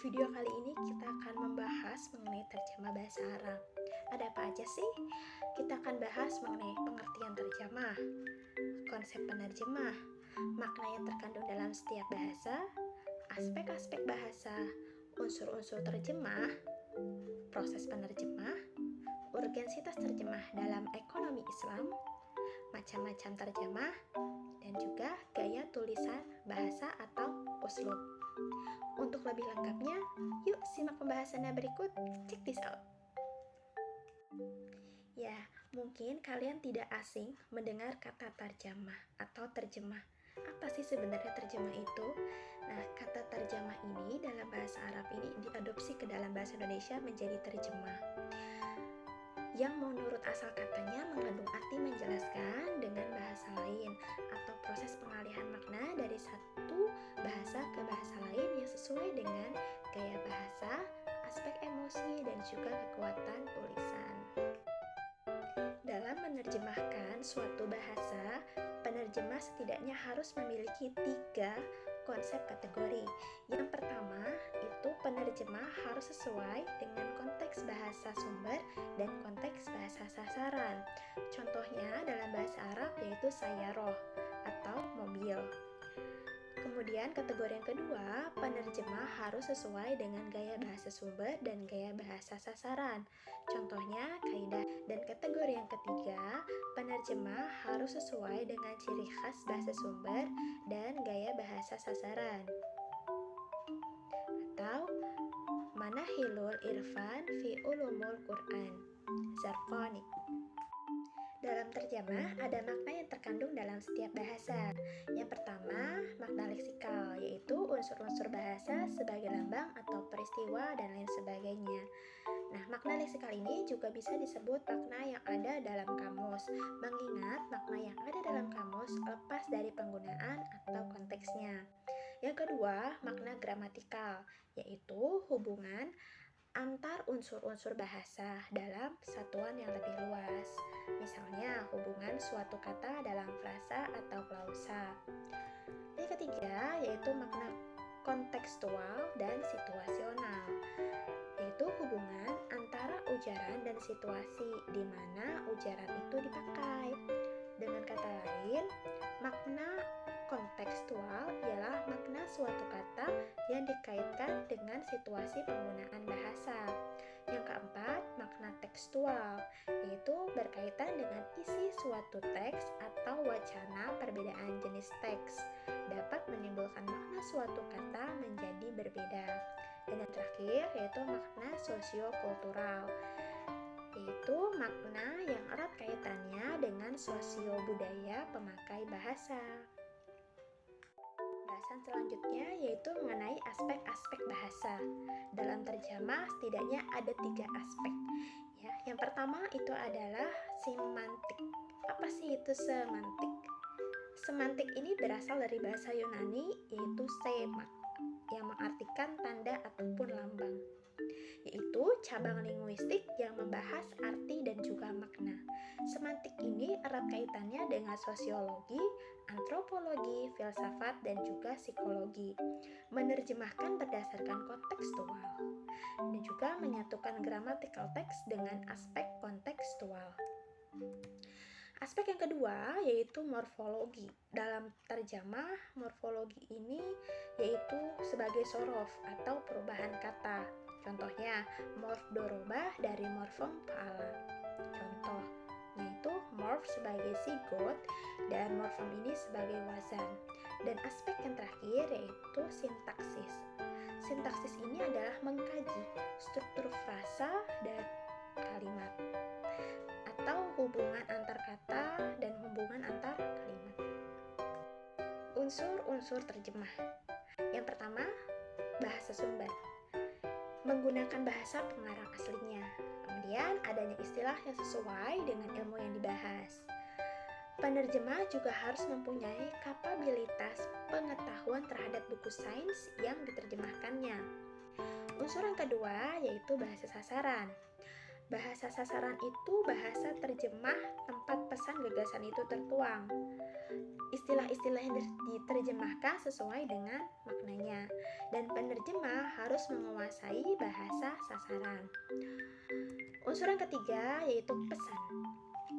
video kali ini kita akan membahas mengenai terjemah bahasa Arab. Ada apa aja sih? Kita akan bahas mengenai pengertian terjemah, konsep penerjemah, makna yang terkandung dalam setiap bahasa, aspek-aspek bahasa, unsur-unsur terjemah, proses penerjemah, urgensitas terjemah dalam ekonomi Islam, macam-macam terjemah, dan juga gaya tulisan bahasa atau uslub. Untuk lebih lengkapnya, yuk simak pembahasannya berikut. Check this out. Ya, mungkin kalian tidak asing mendengar kata terjemah atau terjemah. Apa sih sebenarnya terjemah itu? Nah, kata terjemah ini dalam bahasa Arab ini diadopsi ke dalam bahasa Indonesia menjadi terjemah, yang menurut asal katanya mengandung arti menjelaskan dengan bahasa lain atau proses pengalihan makna dari satu bahasa ke bahasa lain yang sesuai dengan gaya bahasa, aspek emosi, dan juga kekuatan tulisan. Dalam menerjemahkan suatu bahasa, penerjemah setidaknya harus memiliki 3 konsep kategori. Yang pertama, itu penerjemah harus sesuai dengan konteks bahasa sumber dan konteks bahasa sasaran. Contohnya dalam bahasa Arab yaitu sayaroh atau mobil. Kemudian kategori yang kedua, penerjemah harus sesuai dengan gaya bahasa sumber dan gaya bahasa sasaran. Contohnya kaidah. Dan kategori yang ketiga, penerjemah harus sesuai dengan ciri khas bahasa sumber dan gaya bahasa sasaran. Atau Manahilul Irfan fi Ulumul Quran, Zarqani. Dalam terjemah, ada makna yang terkandung dalam setiap bahasa. Yang pertama, makna leksikal, yaitu unsur-unsur bahasa sebagai lambang atau peristiwa dan lain sebagainya. Nah, makna leksikal ini juga bisa disebut makna yang ada dalam kamus, mengingat makna yang ada dalam kamus lepas dari penggunaan atau konteksnya. Yang kedua, makna gramatikal, yaitu hubungan antar unsur-unsur bahasa dalam satuan yang lebih luas. Misalnya, hubungan suatu kata dalam frasa atau klausa. Yang ketiga, yaitu makna kontekstual dan situasional, yaitu hubungan antara ujaran dan situasi di mana ujaran itu dipakai. Dengan kata lain, makna kontekstual ialah makna suatu kata yang dikaitkan dengan situasi penggunaan bahasa. Yang keempat, makna tekstual, yaitu berkaitan dengan isi suatu teks atau wacana. Perbedaan jenis teks dapat menimbulkan makna suatu kata menjadi berbeda. Dan yang terakhir, yaitu makna sosiokultural, yaitu makna yang erat kaitannya dengan sosio-budaya pemakai bahasa. Bahasan selanjutnya yaitu mengenai aspek-aspek bahasa. Dalam terjemah setidaknya ada 3 aspek. Ya, yang pertama itu adalah semantik. Apa sih itu semantik? Semantik ini berasal dari bahasa Yunani yaitu semak, yang mengartikan tanda ataupun lambang, yaitu cabang linguistik yang membahas arti dan juga makna. Semantik ini erat kaitannya dengan sosiologi, antropologi, filsafat, dan juga psikologi. Menerjemahkan berdasarkan kontekstual dan juga menyatukan grammatical text dengan aspek kontekstual. Aspek yang kedua yaitu morfologi. Dalam terjemah, morfologi ini yaitu sebagai sorof atau perubahan kata. Contohnya, morf dorobah dari morfem fa'ala. Contoh, yaitu morf sebagai sigot dan morfem ini sebagai wazan. Dan aspek yang terakhir yaitu sintaksis. Sintaksis ini adalah mengkaji struktur frasa dan kalimat, atau hubungan antar kata dan hubungan antar kalimat. Unsur-unsur terjemah. Yang pertama, bahasa sumber, menggunakan bahasa pengarang aslinya. Kemudian adanya istilah yang sesuai dengan ilmu yang dibahas. Penerjemah juga harus mempunyai kapabilitas pengetahuan terhadap buku sains yang diterjemahkannya. Unsur yang kedua yaitu bahasa sasaran. Bahasa sasaran itu bahasa terjemah tempat pesan gagasan itu tertuang. istilah-istilah yang diterjemahkan sesuai dengan maknanya, dan penerjemah harus menguasai bahasa sasaran. Unsur yang ketiga yaitu pesan.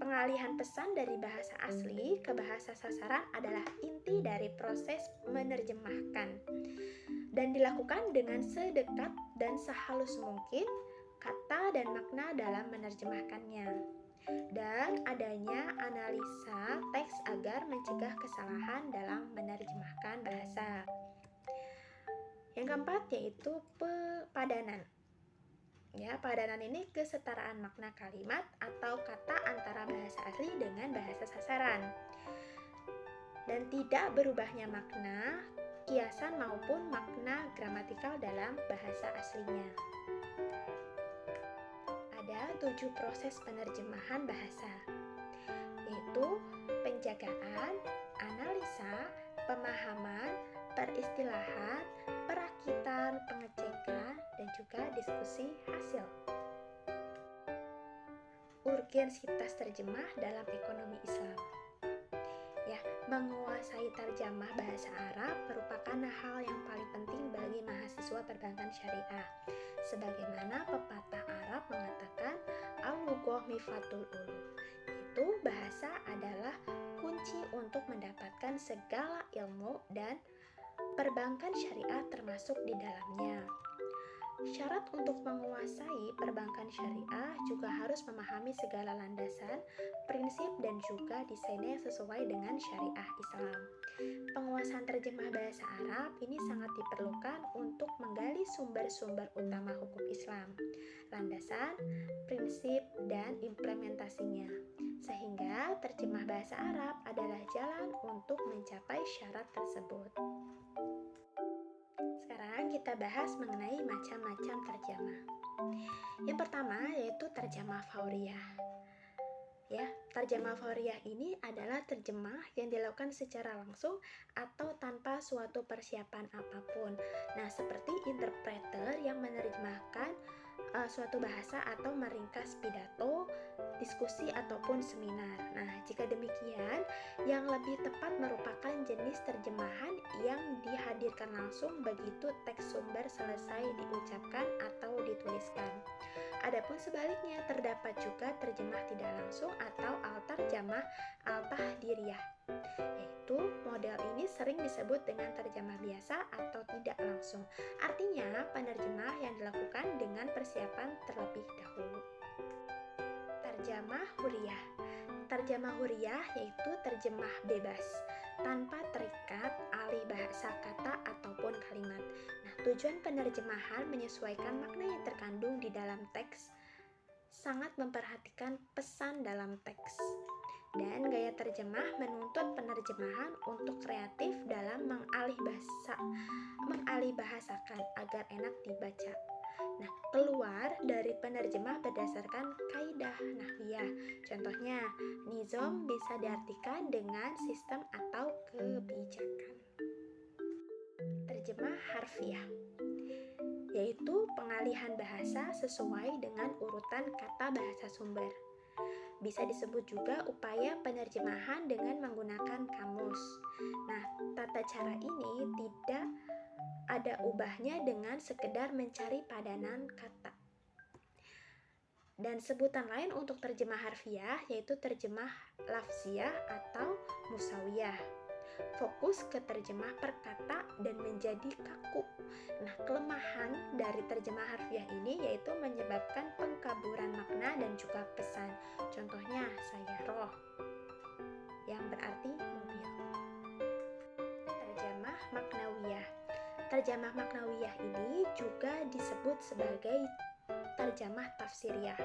Pengalihan pesan dari bahasa asli ke bahasa sasaran adalah inti dari proses menerjemahkan dan dilakukan dengan sedekat dan sehalus mungkin kata dan makna dalam menerjemahkannya, dan adanya analisa teks agar mencegah kesalahan dalam menerjemahkan bahasa. Yang keempat yaitu padanan. Ya, padanan ini kesetaraan makna kalimat atau kata antara bahasa asli dengan bahasa sasaran, dan tidak berubahnya makna, kiasan maupun makna gramatikal dalam bahasa aslinya. Ada 7 proses penerjemahan bahasa, yaitu penjagaan, analisa, pemahaman, peristilahan, perakitan, pengecekan, dan juga diskusi hasil. Urgensitas terjemah dalam ekonomi Islam. Ya, menguasai terjemah bahasa Arab merupakan hal yang paling penting bagi mahasiswa perbankan syariah. Sebagaimana pepatah Arab mengatakan, al-lughah mifatul ulum. Itu bahasa adalah kunci untuk mendapatkan segala ilmu, dan perbankan syariah termasuk di dalamnya. Syarat untuk menguasai perbankan syariah juga harus memahami segala landasan, prinsip, dan juga desainnya sesuai dengan syariah Islam. Penguasaan terjemah bahasa Arab ini sangat diperlukan untuk menggali sumber-sumber utama hukum Islam, landasan, prinsip, dan implementasinya, sehingga terjemah bahasa Arab adalah jalan untuk mencapai syarat tersebut. Sekarang kita bahas mengenai macam-macam terjemah. Yang pertama yaitu terjemah fauriyah. Ya, terjemah fauriyah ini adalah terjemah yang dilakukan secara langsung atau tanpa suatu persiapan apapun. Nah, seperti interpreter yang menerjemahkan suatu bahasa atau meringkas pidato, diskusi, ataupun seminar. Nah, jika demikian, yang lebih tepat merupakan jenis terjemahan yang dihadirkan langsung begitu teks sumber selesai diucapkan atau dituliskan. Adapun sebaliknya, terdapat juga terjemah tidak langsung atau al-tarjamah al-tahdiriyah, yaitu model ini sering disebut dengan terjemah biasa atau tidak langsung. Artinya, penerjemah yang dilakukan dengan persiapan terlebih dahulu. Terjemah huriyah. Terjemah huriyah yaitu terjemah bebas, tanpa terikat alih bahasa kata ataupun kalimat. Nah, tujuan penerjemahan menyesuaikan makna yang terkandung di dalam teks, sangat memperhatikan pesan dalam teks. Dan gaya terjemah menuntut penerjemahan untuk kreatif dalam mengalihbahasakan agar enak dibaca. Nah, keluar dari penerjemah berdasarkan kaidah nahwiyah. Contohnya, nizam bisa diartikan dengan sistem atau kebijakan. Terjemah harfiah, yaitu pengalihan bahasa sesuai dengan urutan kata bahasa sumber. Bisa disebut juga upaya penerjemahan dengan menggunakan kamus. Nah, tata cara ini tidak ada ubahnya dengan sekedar mencari padanan kata. Dan sebutan lain untuk terjemah harfiah yaitu terjemah lafziyah atau musawiyah. Fokus ke terjemah per kata dan menjadi kaku. Nah, kelemahan dari terjemah harfiah ini yaitu menyebabkan pengkaburan makna dan juga pesan. Contohnya, sayyarah yang berarti mobil. Terjemah maknawiyah. Terjemah maknawiyah ini juga disebut sebagai terjemah tafsiriyah,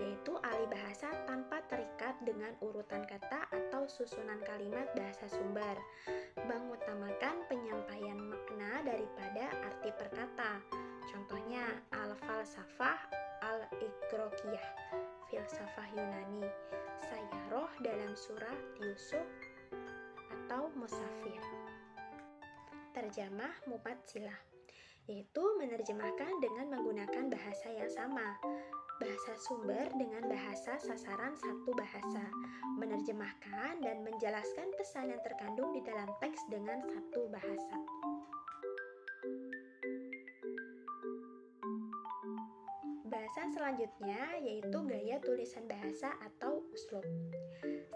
yaitu alih bahasa tanpa terikat dengan urutan kata atau susunan kalimat bahasa sumber, mengutamakan penyampaian makna daripada arti per kata. Contohnya, al-falsafah al-igrokiyah, filsafah Yunani, sayyarah dalam surat Yusuf, atau musafir. Terjemah mumatsilah, yaitu menerjemahkan dengan menggunakan bahasa yang sama. Bahasa sumber dengan bahasa sasaran satu bahasa, menerjemahkan dan menjelaskan pesan yang terkandung di dalam teks dengan satu bahasa. Bahasa selanjutnya yaitu gaya tulisan bahasa atau uslub.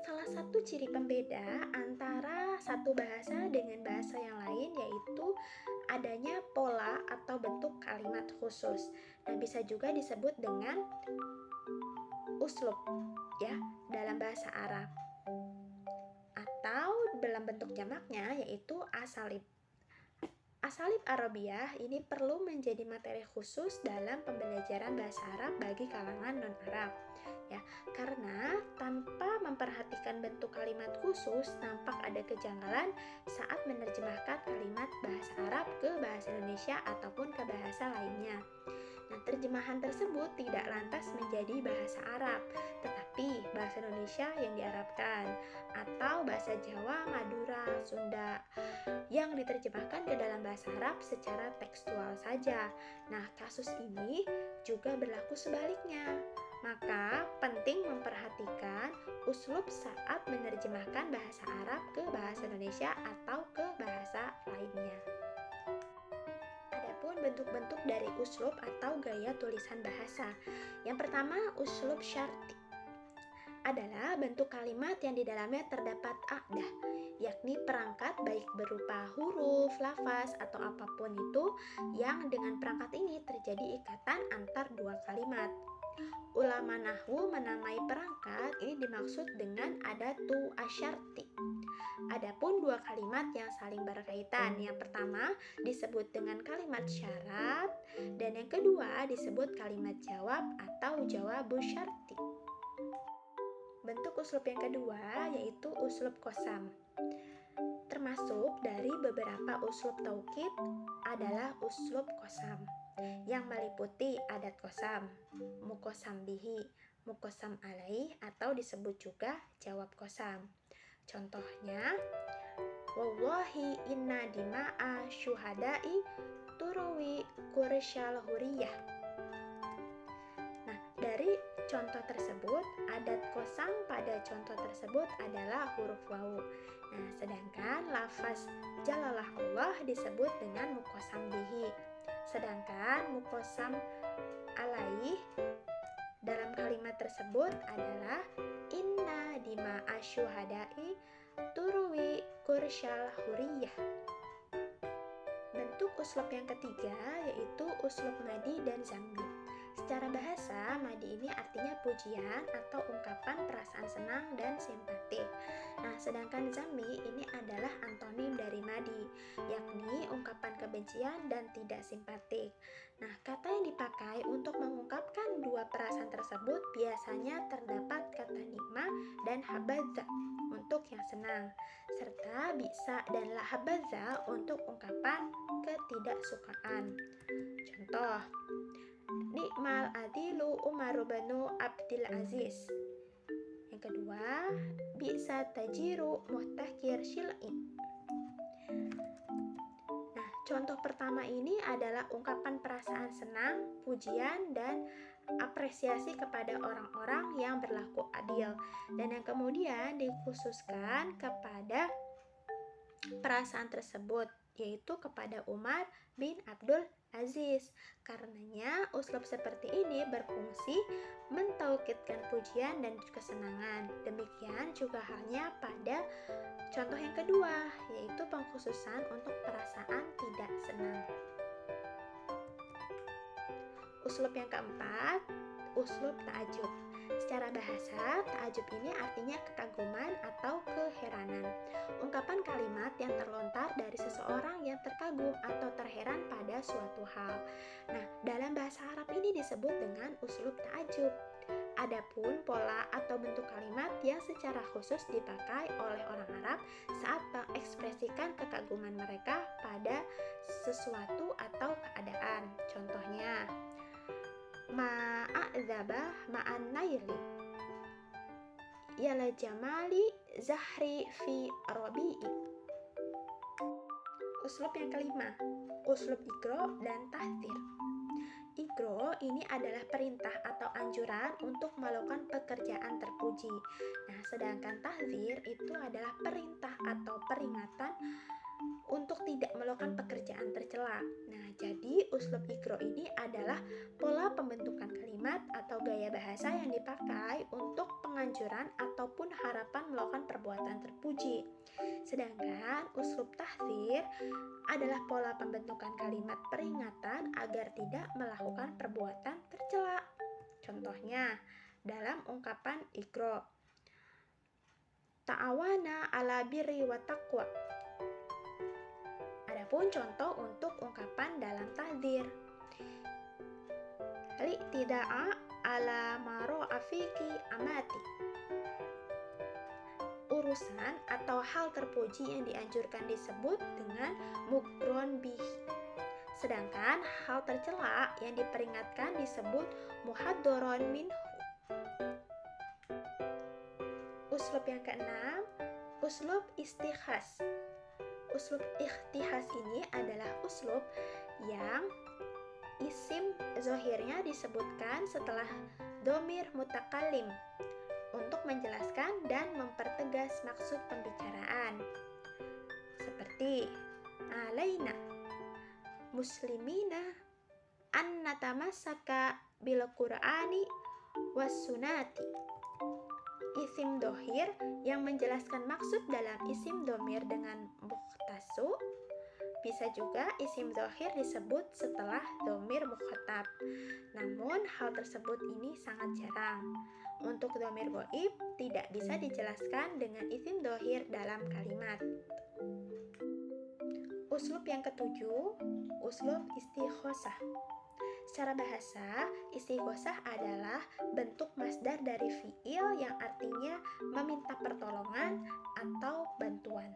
Salah satu ciri pembeda antara satu bahasa dengan bahasa yang lain yaitu adanya pola atau bentuk kalimat khusus. Nah, bisa juga disebut dengan uslub ya dalam bahasa Arab. Atau dalam bentuk jamaknya yaitu asalib. Asalib Arabiyah ini perlu menjadi materi khusus dalam pembelajaran bahasa Arab bagi kalangan non-Arab. Ya, karena tanpa memperhatikan bentuk kalimat khusus, nampak ada kejanggalan saat menerjemahkan kalimat bahasa Arab ke bahasa Indonesia ataupun ke bahasa lainnya. Nah, terjemahan tersebut tidak lantas menjadi bahasa Arab, tetapi bahasa Indonesia yang diarabkan, atau bahasa Jawa, Madura, Sunda, yang diterjemahkan ke dalam bahasa Arab secara tekstual saja. Nah, kasus ini juga berlaku sebaliknya. Maka, penting memperhatikan uslub saat menerjemahkan bahasa Arab ke bahasa Indonesia atau ke bahasa lainnya. Adapun bentuk-bentuk dari uslub atau gaya tulisan bahasa. Yang pertama, uslub syarti adalah bentuk kalimat yang di dalamnya terdapat aqdah, yakni perangkat baik berupa huruf, lafaz, atau apapun itu yang dengan perangkat ini terjadi ikatan antar dua kalimat. Ulama nahwu menamai perangkat ini dimaksud dengan adatu asyarti. Adapun dua kalimat yang saling berkaitan, yang pertama disebut dengan kalimat syarat dan yang kedua disebut kalimat jawab atau jawabu syarti. Bentuk uslub yang kedua yaitu uslub qasam. Termasuk dari beberapa uslub taukid adalah uslub qasam yang meliputi adat qasam, muqassam bihi, muqassam alaih atau disebut juga jawab qasam. Contohnya, wallahi inna dima'a syuhada'i turawi kursyal huriyah. Nah, dari contoh tersebut, adat qasam pada contoh tersebut adalah huruf wawu. Nah, sedangkan lafaz jalalah Allah disebut dengan muqassam bihi. Sedangkan muqassam alaih dalam kalimat tersebut adalah inna dima'a syuhada'i turwi kursyal huriyah. Bentuk uslub yang ketiga yaitu uslub madi dan zammi. Secara bahasa, madi ini artinya pujian atau ungkapan perasaan senang dan simpatik. Nah, sedangkan zammi ini adalah antonim dari madi, yakni ungkapan kebencian dan tidak simpatik. Nah, kata yang dipakai untuk mengungkapkan dua perasaan tersebut biasanya terdapat kata nikmah dan habadza untuk yang senang, serta bisa dan la habadza untuk ungkapan ketidaksukaan. Contoh, Nikmal adilu Umar bin Abdul Aziz. Yang kedua, bisa tajiru muhtakir syil'in. Nah, contoh pertama ini adalah ungkapan perasaan senang, pujian, dan apresiasi kepada orang-orang yang berlaku adil. Dan yang kemudian dikhususkan kepada perasaan tersebut, yaitu kepada Umar bin Abdul Aziz. Karenanya uslub seperti ini berfungsi mentaukidkan pujian dan kesenangan. Demikian juga halnya pada contoh yang kedua, yaitu pengkhususan untuk perasaan tidak senang. Uslub yang keempat, uslub ta'ajub. Secara bahasa, ta'ajub ini artinya kekaguman atau keheranan. Ungkapan kalimat yang terlontar dari seseorang yang terkagum atau terheran pada suatu hal. Nah, dalam bahasa Arab ini disebut dengan uslub ta'ajub. Adapun pola atau bentuk kalimat yang secara khusus dipakai oleh orang Arab saat mengekspresikan kekaguman mereka pada sesuatu atau keadaan. Contohnya, ma'adzaba ma'an naili yala jamali zahri fi rabi'i. Uslub yang kelima, uslub igro dan tahdzir. Igro ini adalah perintah atau anjuran untuk melakukan pekerjaan terpuji. Nah, sedangkan tahdzir itu adalah perintah atau peringatan untuk tidak melakukan pekerjaan tercela. Nah, jadi uslub igro ini adalah pola pembentukan kalimat atau gaya bahasa yang dipakai untuk penganjuran ataupun harapan melakukan perbuatan terpuji. Sedangkan uslub tahdzir adalah pola pembentukan kalimat peringatan agar tidak melakukan perbuatan tercela. Contohnya, dalam ungkapan igro, ta'awana ala birri wa taqwa. Adapun contoh untuk ungkapan dalam tahdzir, li tida'a ala maro afiki amati. Urusan atau hal terpuji yang dianjurkan disebut dengan mukron bihi. Sedangkan hal tercela yang diperingatkan disebut muhaddoron minhu. Uslub yang keenam, uslub istikhas. Uslub ikhtikhas ini adalah uslub yang isim zohirnya disebutkan setelah domir mutakallim untuk menjelaskan dan mempertegas maksud pembicaraan. Seperti alaina muslimina an natamassaka bil qur'ani was sunati. Isim dohir yang menjelaskan maksud dalam isim domir dengan mukhtasu. Bisa juga isim dohir disebut setelah domir mukhatab. Namun hal tersebut ini sangat jarang. Untuk domir goib tidak bisa dijelaskan dengan isim dohir dalam kalimat. Uslub yang ketujuh, uslub istighosah. Secara bahasa, istighosah adalah bentuk masdar dari fiil yang artinya meminta pertolongan atau bantuan.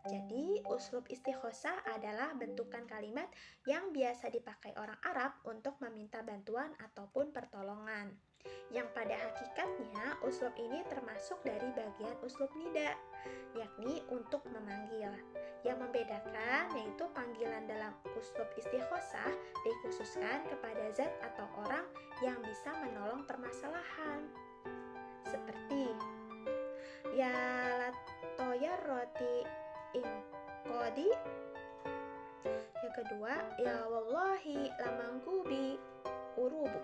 Jadi, uslub istighosah adalah bentukan kalimat yang biasa dipakai orang Arab untuk meminta bantuan ataupun pertolongan. Yang pada hakikatnya, uslub ini termasuk dari bagian uslub nida, yakni untuk memanggil. Yang membedakan yaitu panggilan dalam uslub istighosah dikhususkan kepada zat atau orang yang bisa menolong permasalahan. Seperti ya latoyar roti ingkodi. Yang kedua, ya wallahi lamangkubi urubu.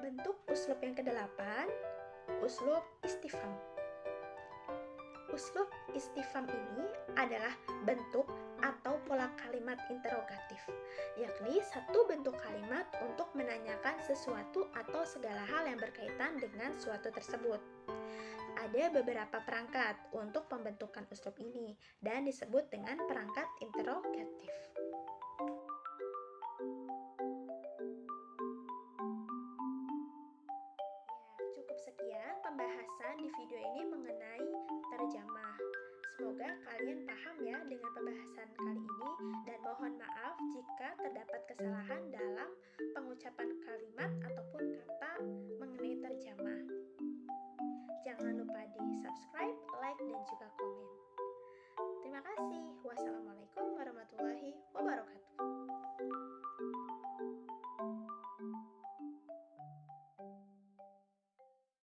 Bentuk uslub yang kedelapan, uslub istifham. Uslub istifham ini adalah bentuk atau pola kalimat interrogatif, yakni satu bentuk kalimat untuk menanyakan sesuatu atau segala hal yang berkaitan dengan suatu tersebut. Ada beberapa perangkat untuk pembentukan uslub ini dan disebut dengan perangkat interrogatif. Cukup sekian pembahasan di video ini mengenai terjemah. Semoga kalian paham ya dengan pembahasan kali ini dan mohon maaf jika terdapat kesalahan dalam pengucapan kalimat ataupun kata mengenai terjemah. Jangan lupa di subscribe, like, dan juga komen. Terima kasih. Wassalamualaikum